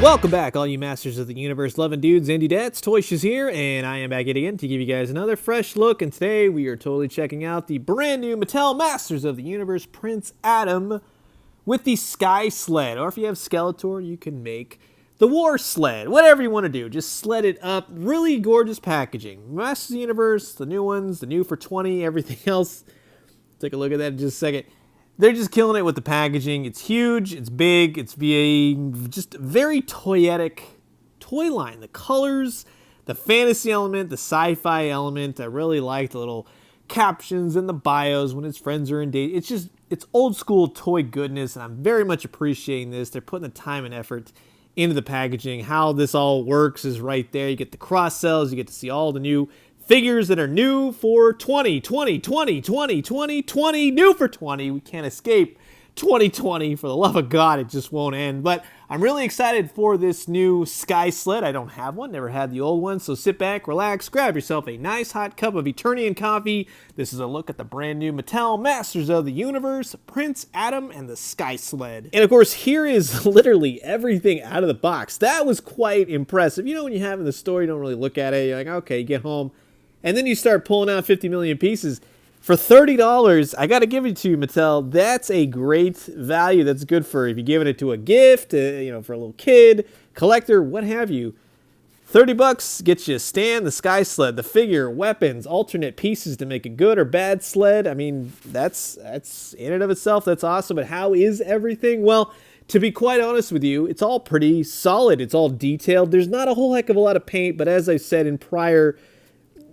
Welcome back, all you Masters of the Universe loving dudes and dudettes. Toyshiz here, and I am back yet again to give you guys another fresh look. And today we are totally checking out the brand new Mattel Masters of the Universe Prince Adam with the Sky Sled. Or if you have Skeletor, you can make the War Sled. Whatever you want to do, just sled it up. Really gorgeous packaging. Masters of the Universe, the new ones, the new for 20, everything else. Take a look at that in just a second. They're just killing it with the packaging. It's huge, it's big, it's just very toyetic toy line. The colors, the fantasy element, the sci-fi element. I really like the little captions and the bios when his friends are in date. It's old school toy goodness, and I'm very much appreciating this. They're putting the time and effort into the packaging. How this all works is right there. You get the cross sells, you get to see all the new figures that are new for 2020, new for 20. We can't escape 2020. For the love of God, it just won't end. But I'm really excited for this new Sky Sled. I don't have one, never had the old one. So sit back, relax, grab yourself a nice hot cup of Eternian coffee. This is a look at the brand new Mattel Masters of the Universe, Prince Adam and the Sky Sled. And of course, here is literally everything out of the box. That was quite impressive. You know, when you have in the store, you don't really look at it. You're like, okay, you get home. And then you start pulling out 50 million pieces. For $30, I got to give it to you, Mattel. That's a great value. That's good for if you're giving it to a gift, for a little kid, collector, what have you. $30 gets you a stand, the Sky Sled, the figure, weapons, alternate pieces to make a good or bad sled. I mean, that's in and of itself, that's awesome. But how is everything? Well, to be quite honest with you, it's all pretty solid. It's all detailed. There's not a whole heck of a lot of paint, but as I said in prior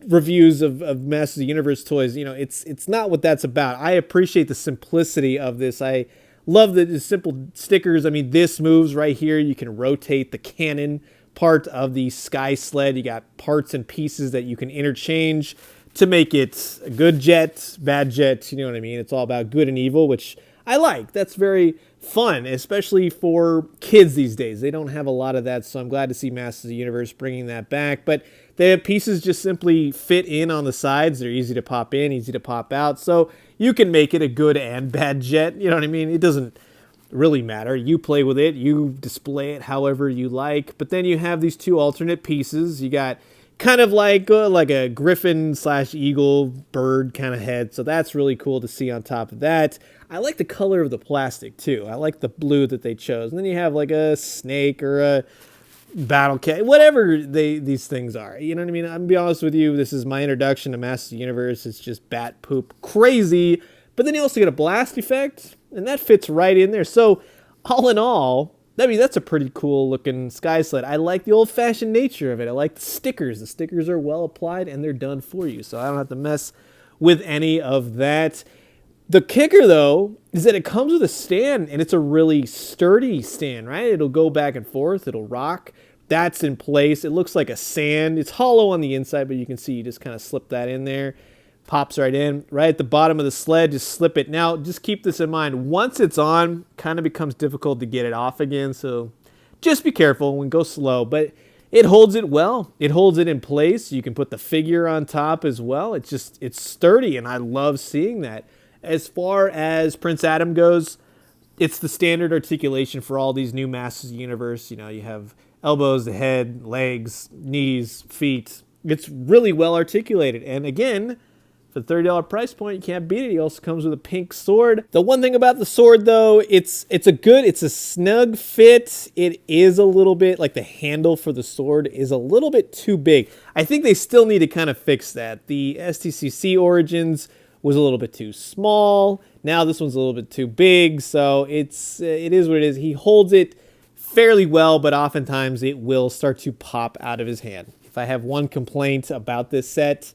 reviews of Masters of the Universe toys, it's not what that's about. I appreciate the simplicity of this. I love the simple stickers. I mean, this moves right here. You can rotate the cannon part of the Sky Sled. You got parts and pieces that you can interchange to make it a good jet, bad jet. You know what I mean? It's all about good and evil, which I like. That's very fun, especially for kids these days. They don't have a lot of that, so I'm glad to see Masters of the Universe bringing that back. But the pieces just simply fit in on the sides. They're easy to pop in, easy to pop out, so you can make it a good and bad jet. You know what I mean? It doesn't really matter. You play with it, you display it however you like, but then you have these two alternate pieces. You got kind of like a griffin / eagle bird kind of head, so that's really cool to see on top of that. I like the color of the plastic too. I like the blue that they chose. And then you have like a snake or a battle cat, whatever these things are. You know what I mean? I'm gonna be honest with you, this is my introduction to Masters of the Universe. It's just bat poop crazy. But then you also get a blast effect, and that fits right in there. So all in all, I mean, that's a pretty cool looking Sky Sled. I like the old-fashioned nature of it. I like the stickers. The stickers are well applied and they're done for you, so I don't have to mess with any of that. The kicker, though, is that it comes with a stand, and it's a really sturdy stand, right? It'll go back and forth. It'll rock. That's in place. It looks like a sand. It's hollow on the inside, but you can see you just kind of slip that in there. Pops right in. Right at the bottom of the sled, just slip it. Now, just keep this in mind. Once it's on, kind of becomes difficult to get it off again, so just be careful and go slow. But it holds it well. It holds it in place. You can put the figure on top as well. It's sturdy, and I love seeing that. As far as Prince Adam goes, it's the standard articulation for all these new Masters of the Universe. You have elbows, the head, legs, knees, feet. It's really well articulated. And again, for the $30 price point, you can't beat it. He also comes with a pink sword. The one thing about the sword, though, it's a snug fit. It is a little bit, like the handle for the sword is a little bit too big. I think they still need to kind of fix that. The STCC Origins was a little bit too small. Now this one's a little bit too big, so it is what it is. He holds it fairly well, but oftentimes it will start to pop out of his hand. If I have one complaint about this set,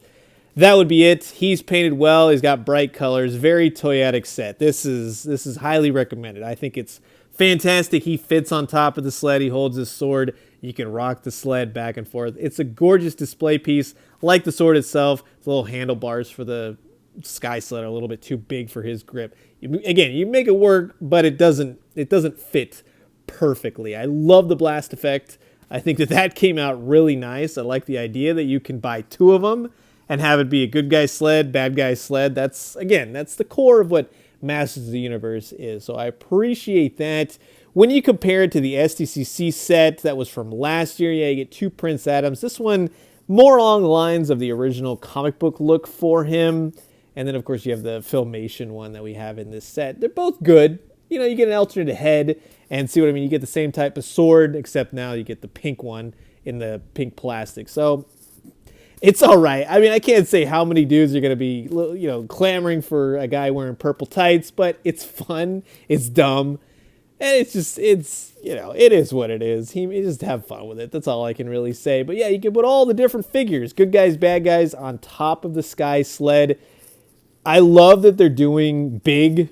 that would be it. He's painted well. He's got bright colors. Very toyetic set. This is highly recommended. I think it's fantastic. He fits on top of the sled. He holds his sword. You can rock the sled back and forth. It's a gorgeous display piece, like the sword itself. The little handlebars for the Sky Sled are a little bit too big for his grip. Again, you make it work, but it doesn't fit perfectly. I love the blast effect. I think that came out really nice. I like the idea that you can buy two of them and have it be a good guy sled, bad guy sled. That's the core of what Masters of the Universe is. So I appreciate that. when you compare it to the SDCC set that was from last year, yeah, you get 2 Prince Adams. This one more along the lines of the original comic book look for him. And then, of course, you have the Filmation one that we have in this set. They're both good. You know, you get an alternate head, and see what I mean? You get the same type of sword, except now you get the pink one in the pink plastic. So it's all right. I mean, I can't say how many dudes are going to be, you know, clamoring for a guy wearing purple tights, but it's fun. It's dumb. And it's just, it's, you know, it is what it is. You just have fun with it. That's all I can really say. But yeah, you can put all the different figures, good guys, bad guys, on top of the Sky Sled. I love that they're doing big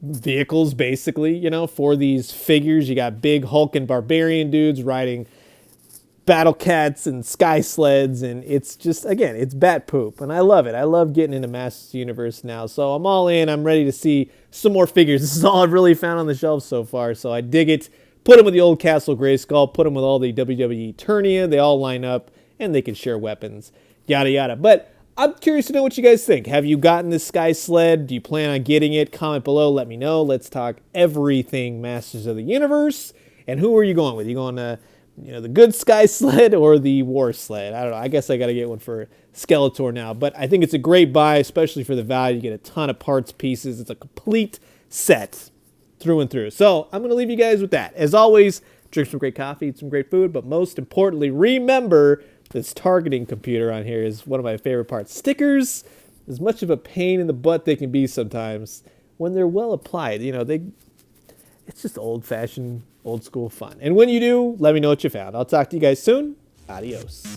vehicles, basically, you know, for these figures. You got big Hulk and Barbarian dudes riding Battle Cats and Sky Sleds, and it's just, again, it's bat poop, and I love it. I love getting into Masters Universe now, so I'm all in. I'm ready to see some more figures. This is all I've really found on the shelves so far, so I dig it. Put them with the old Castle Grayskull, put them with all the WWE Eternia. They all line up, and they can share weapons, yada yada. But I'm curious to know what you guys think. Have you gotten this Sky Sled? Do you plan on getting it? Comment below. Let me know. Let's talk everything Masters of the Universe. And who are you going with? You going to, you know, the good Sky Sled or the War Sled? I don't know. I guess I got to get one for Skeletor now. But I think it's a great buy, especially for the value. You get a ton of parts, pieces. It's a complete set through and through. So I'm going to leave you guys with that. As always, drink some great coffee, eat some great food. But most importantly, remember, this targeting computer on here is one of my favorite parts. Stickers, as much of a pain in the butt they can be sometimes, when they're well applied, you know, it's just old-fashioned, old-school fun. And when you do, let me know what you found. I'll talk to you guys soon. Adios.